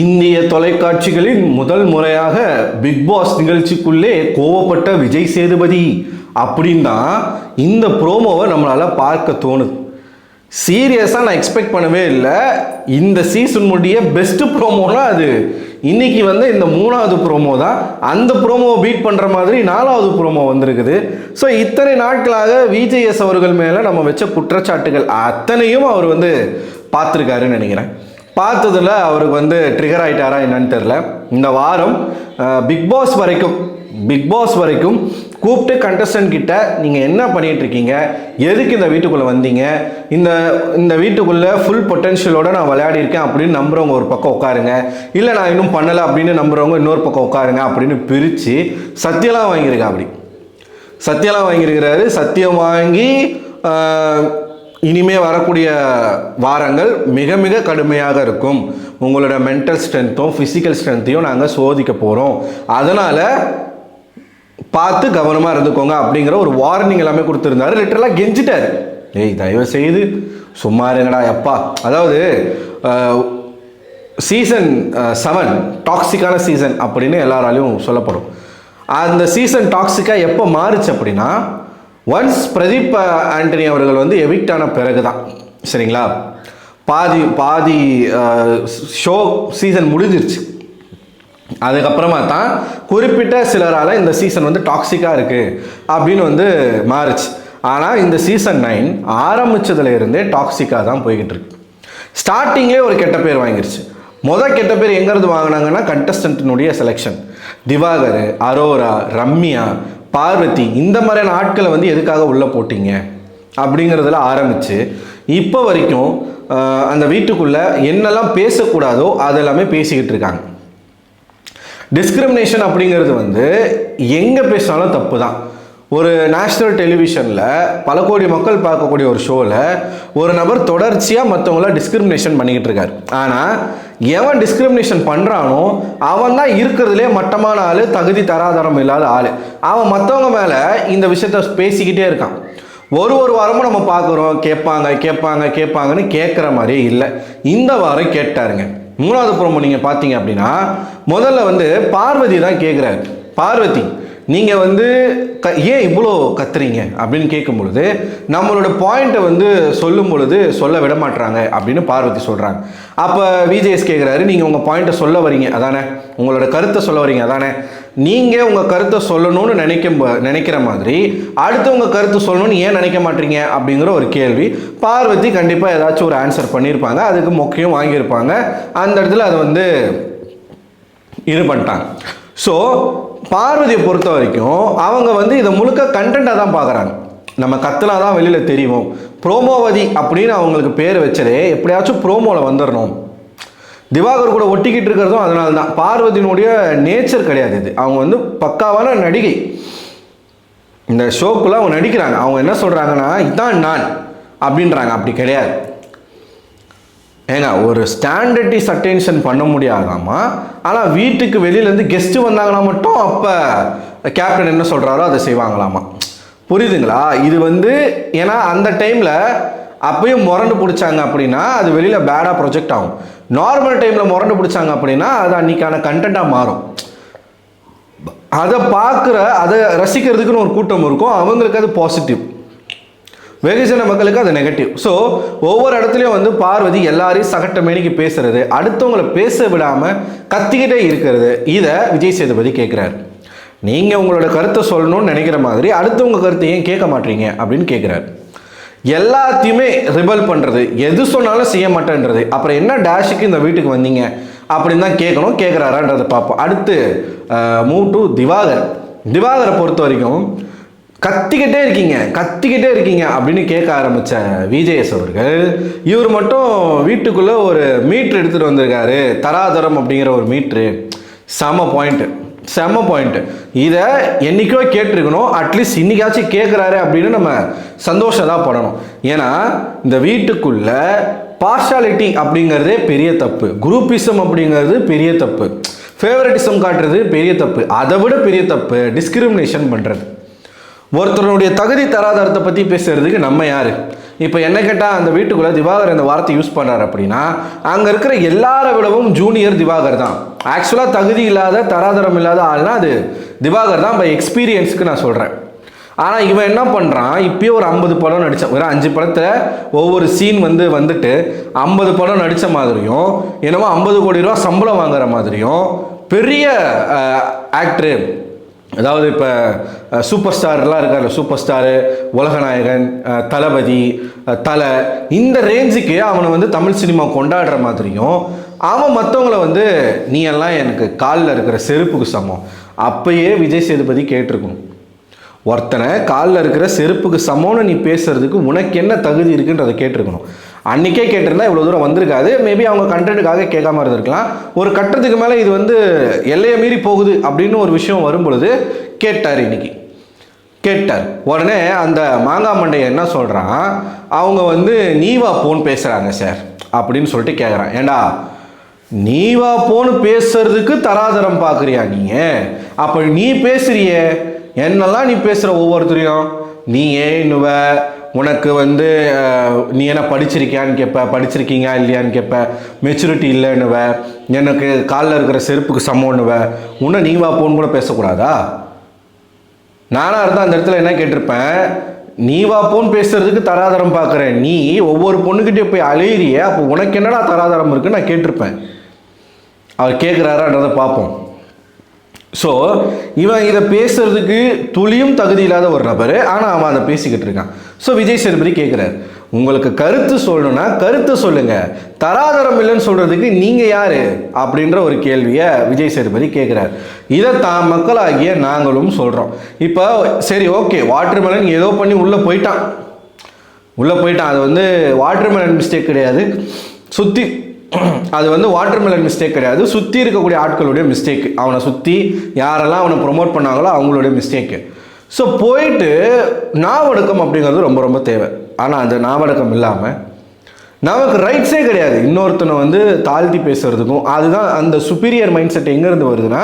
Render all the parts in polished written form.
இந்திய தொலைக்காட்சிகளின் முதல் முறையாக பிக் பாஸ் நிகழ்ச்சிக்குள்ளே கோவப்பட்ட விஜய் சேதுபதி அப்படின்னு தான் இந்த ப்ரோமோவை நம்மளால் பார்க்க தோணுது. சீரியஸாக நான் எக்ஸ்பெக்ட் பண்ணவே இல்லை. இந்த சீசனுடைய பெஸ்ட் ப்ரோமோனா அது இன்னைக்கு இந்த மூணாவது ப்ரோமோ தான். அந்த ப்ரோமோவை பீட் பண்ணுற மாதிரி நாலாவது ப்ரோமோ வந்திருக்குது. ஸோ இத்தனை நாட்களாக விஜேஎஸ் அவர்கள் மேலே நம்ம வச்ச குற்றச்சாட்டுகள் அத்தனையும் அவர் பார்த்துருக்காருன்னு நினைக்கிறேன். பார்த்ததில் அவருக்கு ட்ரிகர் ஆகிட்டாரா என்னன்னு தெரில. இந்த வாரம் பிக் பாஸ் வரைக்கும் கூப்பிட்டு கண்டஸ்டன்ட் கிட்ட நீங்கள் என்ன பண்ணிட்டு இருக்கீங்க, எதுக்கு இந்த வீட்டுக்குள்ளே வந்தீங்க, இந்த வீட்டுக்குள்ளே ஃபுல் பொட்டென்ஷியலோடு நான் விளையாடி இருக்கேன் அப்படின்னு நம்புறவங்க ஒரு பக்கம் உட்காருங்க, இல்லை நான் இன்னும் பண்ணலை அப்படின்னு நம்புறவங்க இன்னொரு பக்கம் உட்காருங்க அப்படின்னு பிரித்து சத்தியெல்லாம் வாங்கியிருக்கிறாரு. சத்தியம் வாங்கி இனிமே வரக்கூடிய வாரங்கள் மிக மிக கடுமையாக இருக்கும். உங்களோட மென்டல் ஸ்ட்ரென்த்தும் ஃபிசிக்கல் ஸ்ட்ரென்த்தையும் நாங்கள் சோதிக்க போகிறோம். அதனால் பார்த்து கவனமாக இருந்துக்கோங்க அப்படிங்கிற ஒரு வார்னிங் எல்லாமே கொடுத்துருந்தாரு. லிட்டரலாக கெஞ்சிட்டார், ஏய் தயவு செய்து சும்மா இருங்கடா எப்பா. அதாவது சீசன் 7 டாக்ஸிக்கான சீசன் அப்படின்னு எல்லாராலையும் சொல்லப்படும். அந்த சீசன் டாக்ஸிக்காக எப்போ மாறுச்சு அப்படின்னா ஒன்ஸ் பிரதீப் ஆண்டனி அவர்கள் எவிக்ட் ஆன பிறகு தான். சரிங்களா, பாதி ஷோ சீசன் முடிஞ்சிருச்சு. அதுக்கப்புறமா தான் குறிப்பிட்ட சிலரால் இந்த சீசன் டாக்ஸிக்காக இருக்குது அப்படின்னு மாறுச்சு. ஆனால் இந்த சீசன் 9 ஆரம்பித்ததுல இருந்தே டாக்ஸிக்காக தான் போய்கிட்டு இருக்கு. ஸ்டார்டிங்லேயே ஒரு கெட்ட பேர் வாங்கிருச்சு. கெட்ட பேர் எங்கேருந்து வாங்கினாங்கன்னா கண்டஸ்டன்ட்டினுடைய செலெக்ஷன். திவாகர், அரோரா, ரம்யா, பார்வதி இந்த மாதிரியான ஆட்களை எதுக்காக உள்ளே போட்டிங்க அப்படிங்கிறதுல ஆரம்பித்து இப்போ வரைக்கும் அந்த வீட்டுக்குள்ளே என்னெல்லாம் பேசக்கூடாதோ அதெல்லாமே பேசிக்கிட்டு இருக்காங்க. டிஸ்கிரிமினேஷன் அப்படிங்கிறது எங்கே பேசினாலும் தப்பு தான். ஒரு நேஷ்னல் டெலிவிஷனில் பல கோடி மக்கள் பார்க்கக்கூடிய ஒரு ஷோவில் ஒரு நபர் தொடர்ச்சியாக மற்றவங்கள டிஸ்கிரிமினேஷன் பண்ணிக்கிட்டு இருக்காரு. ஆனால் எவன் டிஸ்கிரிமினேஷன் பண்ணுறானோ அவன் தான் இருக்கிறதுலே மட்டமான ஆள், தகுதி தராதரம் இல்லாத ஆள். அவன் மற்றவங்க மேலே இந்த விஷயத்த பேசிக்கிட்டே இருக்கான். ஒரு வாரமும் நம்ம பார்க்குறோம், கேட்பாங்கன்னு கேட்குற மாதிரியே இல்லை. இந்த வாரம் கேட்டாருங்க. மூணாவது ப்ரோமோ நீங்கள் பார்த்தீங்க அப்படின்னா முதல்ல பார்வதி தான் கேட்குறாரு. பார்வதி, நீங்கள் ஏன் இவ்வளோ கத்துறீங்க அப்படின்னு கேட்கும் பொழுது நம்மளோட பாயிண்ட்டை சொல்லும் பொழுது சொல்ல விட மாட்டுறாங்க அப்படின்னு பார்வதி சொல்கிறாங்க. அப்போ விஜேஎஸ் கேட்குறாரு, நீங்கள் உங்கள் பாயிண்ட்டை சொல்ல வரீங்க அதானே, உங்களோட கருத்தை சொல்ல வரீங்க அதானே, நீங்கள் உங்கள் கருத்தை சொல்லணும்னு நினைக்கிற மாதிரி அடுத்தவங்க கருத்து சொல்லணும்னு ஏன் நினைக்க மாட்டீங்க அப்படிங்கிற ஒரு கேள்வி. பார்வதி கண்டிப்பாக ஏதாச்சும் ஒரு ஆன்சர் பண்ணியிருப்பாங்க, அதுக்கு மொக்கையும் வாங்கியிருப்பாங்க. அந்த இடத்துல அதை இது பண்ணிட்டாங்க. ஸோ பார்வதியை பொறுத்த வரைக்கும் அவங்க இதை முழுக்க கண்டென்ட்டாக தான் பார்க்குறாங்க. நம்ம கத்துனா தான் வெளியில் தெரியும். ப்ரோமோவதி அப்படின்னு அவங்களுக்கு பேர் வச்சதே எப்படியாச்சும் ப்ரோமோவில் வந்துடணும். திவாகர் கூட ஒட்டிக்கிட்டு இருக்கிறதும் அதனால தான். பார்வதியினுடைய நேச்சர் கிடையாது இது. அவங்க பக்காவான நடிகை. இந்த ஷோக்குள்ளே அவங்க நடிக்கிறாங்க. அவங்க என்ன சொல்கிறாங்கன்னா இதான் நான் அப்படின்றாங்க. அப்படி கிடையாது. ஏங்க, ஒரு ஸ்டாண்டர்டிஸ் அட்டென்ஷன் பண்ண முடியாதாமா. ஆனால் வீட்டுக்கு வெளியிலேருந்து கெஸ்ட்டு வந்தாங்கன்னா மட்டும் அப்போ கேப்டன் என்ன சொல்கிறாரோ அதை செய்வாங்களாமா. புரியுதுங்களா? இது ஏன்னா அந்த டைமில் அப்பயும் முரண்டு பிடிச்சாங்க அப்படின்னா அது வெளியில் பேடாக ப்ரொஜெக்ட் ஆகும். நார்மல் டைமில் முரண்டு பிடிச்சாங்க அப்படின்னா அது அன்றைக்கான கண்டென்ட்டாக மாறும். அதை ரசிக்கிறதுக்குன்னு ஒரு கூட்டம் இருக்கும். அவங்களுக்கு அது பாசிட்டிவ், வெகுஜன மக்களுக்கு அது நெகட்டிவ். ஸோ ஒவ்வொரு இடத்துலையும் பார்வதி எல்லாரையும் சகட்ட மேனிக்கு பேசுறது, அடுத்தவங்களை பேச விடாமல் கத்திக்கிட்டே இருக்கிறது. இதை விஜய் சேதுபதி கேட்குறாரு. நீங்கள் உங்களோட கருத்தை சொல்லணும்னு நினைக்கிற மாதிரி அடுத்தவங்க கருத்தை ஏன் கேட்க மாட்டீங்க அப்படின்னு கேட்குறாரு. எல்லாத்தையுமே ரிபல் பண்ணுறது, எது சொன்னாலும் செய்ய மாட்டேன்றது. அப்புறம் என்ன டேஷுக்கு இந்த வீட்டுக்கு வந்தீங்க அப்படின்னு தான் கேட்குறாரான்றதை பார்ப்போம். அடுத்து மூவ் டு திவாகரை பொறுத்த வரைக்கும் கத்திக்கிட்டே இருக்கீங்க அப்படின்னு கேட்க ஆரம்பித்த விஜேஎஸ் அவர்கள் இவர் மட்டும் வீட்டுக்குள்ளே ஒரு மீட்ரு எடுத்துகிட்டு வந்திருக்காரு. தராதரம் அப்படிங்கிற ஒரு மீட்ரு. செம பாயிண்ட்டு. இதை என்றைக்கோ கேட்டிருக்கணும். அட்லீஸ்ட் இன்றைக்காச்சும் கேட்குறாரு அப்படின்னு நம்ம சந்தோஷம் தான் படணும். ஏன்னா இந்த வீட்டுக்குள்ளே பார்ஷாலிட்டி அப்படிங்கிறதே பெரிய தப்பு, குரூப்பிசம் அப்படிங்கிறது பெரிய தப்பு, ஃபேவரட்டிசம் காட்டுறது பெரிய தப்பு, அதை விட பெரிய தப்பு டிஸ்கிரிமினேஷன் பண்ணுறது. ஒருத்தருடைய தகுதி தராதரத்தை பற்றி பேசுறதுக்கு நம்ம யார்? இப்போ என்ன கேட்டால் அந்த வீட்டுக்குள்ளே திவாகர் இந்த வார்த்தை யூஸ் பண்ணுறாரு அப்படின்னா அங்கே இருக்கிற எல்லாரை விடவும் ஜூனியர் திவாகர் தான். ஆக்சுவலாக தகுதி இல்லாத தராதரம் இல்லாத ஆள்னா அது திவாகர் தான். பை எக்ஸ்பீரியன்ஸுக்கு நான் சொல்கிறேன். ஆனால் இவன் என்ன பண்ணுறான், இப்போயே ஒரு 50 படம் நடித்தான். ஒரு 5 படத்தில் ஒவ்வொரு சீன் வந்துட்டு 50 படம் நடித்த மாதிரியும் என்னமோ 50 கோடி ரூபா சம்பளம் வாங்குற மாதிரியும் பெரிய ஆக்டரு, அதாவது இப்போ சூப்பர் ஸ்டார்லாம் இருக்கார், சூப்பர் ஸ்டாரு, உலகநாயகன், தளபதி, தலை, இந்த ரேஞ்சுக்கு அவனை தமிழ் சினிமா கொண்டாடுற மாதிரியும் அவன் மற்றவங்கள நீ எல்லாம் எனக்கு காலில் இருக்கிற செருப்புக்கு சமம். அப்பயே விஜய் சேதுபதி கேட்டிருக்கணும், ஒருத்தனை காலில் இருக்கிற செருப்புக்கு சமம்னு நீ பேசுறதுக்கு உனக்கு என்ன தகுதி இருக்குன்றதை கேட்டிருக்கணும். அன்றைக்கே கேட்டிருந்தா இவ்வளோ தூரம் வந்திருக்காது. மேபி அவங்க கண்டென்ட்டுக்காக கேட்காம இருந்திருக்கலாம். ஒரு கட்டத்துக்கு மேலே இது எல்லையை மீறி போகுது அப்படின்னு ஒரு விஷயம் வரும் பொழுது கேட்டார். இன்னைக்கு கேட்டார். உடனே அந்த மாங்காய் மண்டையை என்ன சொல்கிறான், அவங்க நீவா போன்னு பேசுகிறாங்க சார் அப்படின்னு சொல்லிட்டு கேட்குறான். ஏண்டா நீவா போன்னு பேசுறதுக்கு தராதரம் பார்க்குறியா நீங்கள்? அப்போ நீ பேசுறியே, என்னெல்லாம் நீ பேசுகிற ஒவ்வொருத்தரையும் நீ ஏன்னுவ, உனக்கு நீ என்ன படிச்சிருக்கியான்னு கேட்ப, படிச்சிருக்கீங்க இல்லையான்னு கேட்ப, மெச்சூரிட்டி இல்லைன்னுவ, எனக்கு காலில் இருக்கிற செருப்புக்கு சமம்னுவ, உன்னை நீ வா போன்னு கூட பேசக்கூடாதா? நானாக இருந்தால் அந்த இடத்துல என்ன கேட்டிருப்பேன், நீ வா போன்னு பேசுறதுக்கு தராதரம் பார்க்குறேன், நீ ஒவ்வொரு பொண்ணுக்கிட்டே போய் அலையிறிய, அப்போ உனக்கு என்னடா தராதரம் இருக்குன்னு நான் கேட்டிருப்பேன். அவர் கேட்குறாரான்றதை பார்ப்போம். ஸோ இவன் இதை பேசுறதுக்கு துளியும் தகுதி இல்லாத ஒரு நபர், ஆனால் அவன் அதை பேசிக்கிட்டு இருக்கான். ஸோ விஜய் சேதுபதி கேட்குறாரு, உங்களுக்கு கருத்து சொல்லணும்னா கருத்து சொல்லுங்க, தராதரம் இல்லைன்னு சொல்றதுக்கு நீங்க யாரு அப்படின்ற ஒரு கேள்வியை விஜய் சேதுபதி கேட்குறாரு. இதை தான் மக்களாகிய நாங்களும் சொல்றோம். இப்போ சரி ஓகே, வாட்டர்மெலன் ஏதோ பண்ணி உள்ளே போயிட்டான், அது வாட்டர்மெலன் மிஸ்டேக் கிடையாது, சுற்றி அது வாட்டர்மெலன் மிஸ்டேக் கிடையாது, சுற்றி இருக்கக்கூடிய ஆட்களுடைய மிஸ்டேக். அவனை சுற்றி யாரெல்லாம் அவனை ப்ரொமோட் பண்ணாங்களோ அவங்களுடைய மிஸ்டேக்கு. ஸோ போயிட்டு நாவடக்கம் அப்படிங்கிறது ரொம்ப ரொம்ப தேவை. ஆனால் அந்த நாவடக்கம் இல்லாமல் நமக்கு ரைட்ஸே கிடையாது இன்னொருத்தனை தாழ்த்தி பேசுறதுக்கும். அதுதான் அந்த சுப்பீரியர் மைண்ட் செட் எங்கேருந்து வருதுன்னா,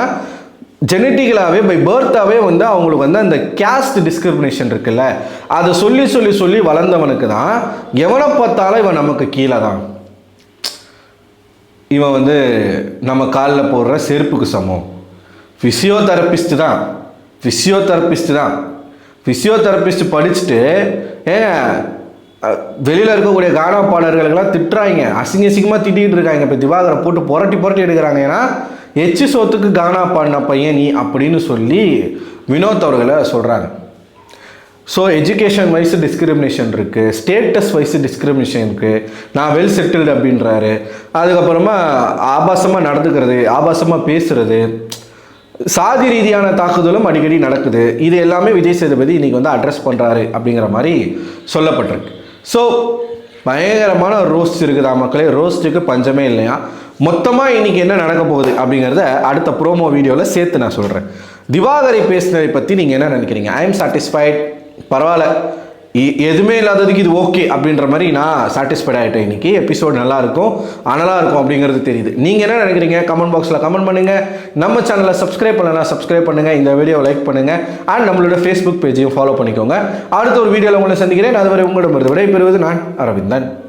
ஜெனட்டிக்கலாகவே பை பர்த்தாகவே அவங்களுக்கு அந்த கேஸ்ட் டிஸ்கிரிமினேஷன் இருக்குல்ல, அதை சொல்லி சொல்லி சொல்லி வளர்ந்தவனுக்கு தான் எவனை பார்த்தாலும் இவன் நமக்கு கீழே தான், இவன் நம்ம காலில் போடுற செருப்புக்கு சமம். ஃபிசியோதெரபிஸ்ட் தான், ஃபிசியோதெரபிஸ்ட் படிச்சுட்டு வெளியில் இருக்கக்கூடிய கானா பாடல்களுக்கெல்லாம் திட்டுறாங்க, அசிங்கமாக திட்டிகிட்டு இருக்காங்க. இப்போ திவாகரை போட்டு புரட்டி எடுக்கிறாங்க. ஏன்னா எச்சு சோத்துக்கு கானா பாடின பையன் நீ அப்படின்னு சொல்லி வினோத் அவர்களை சொல்கிறாங்க. ஸோ எஜுகேஷன் வைஸ் டிஸ்கிரிமினேஷன் இருக்குது, ஸ்டேட்டஸ் வைஸ் டிஸ்கிரிமினேஷன் இருக்குது. நான் வெல் செட்டில்டு அப்படின்றாரு. அதுக்கப்புறமா ஆபாசமாக நடந்துக்கிறது, ஆபாசமாக பேசுகிறது, சாதி ரீதியான தாக்குதலும் அடிக்கடி நடக்குது. இது எல்லாமே விஜய் சேதுபதி இன்றைக்கி அட்ரஸ் பண்ணுறாரு அப்படிங்கிற மாதிரி சொல்லப்பட்டிருக்கு. ஸோ பயங்கரமான ரோஸ்ட் இருக்குதா மக்களே, ரோஸ்ட்டுக்கு பஞ்சமே இல்லையா. மொத்தமாக இன்றைக்கி என்ன நடக்க போகுது அப்படிங்கிறத அடுத்த ப்ரோமோ வீடியோவில் சேர்த்து நான் சொல்கிறேன். திவாகரை பேசினதை பற்றி நீங்கள் என்ன நினைக்கிறீங்க? ஐ எம் சாட்டிஸ்ஃபைட், பரவாயில்ல, எதுவுமே இல்லாததுக்கு இது ஓகே அப்படின்ற மாதிரி நான் சாட்டிஸ்ஃபைட் ஆகிட்டேன். இன்றைக்கி எபிசோட் நல்லாயிருக்கும், அனலாக இருக்கும் அப்படிங்கிறது தெரியுது. நீங்கள் என்ன நினைக்கிறீங்க? கமெண்ட் பாக்ஸில் கமெண்ட் பண்ணுங்கள். நம்ம சேனலை சப்ஸ்கிரைப் பண்ணலாம், சப்ஸ்கிரைப் பண்ணுங்கள், இந்த வீடியோவை லைக் பண்ணுங்கள், அண்ட் நம்மளோட ஃபேஸ்புக் பேஜையும் ஃபாலோ பண்ணிக்கோங்க. அடுத்த ஒரு வீடியோவில் உங்களை சந்திக்கிறேன். அதுவரை உங்களிடமிருந்து விடைபெறுவது நான் அரவிந்தன்.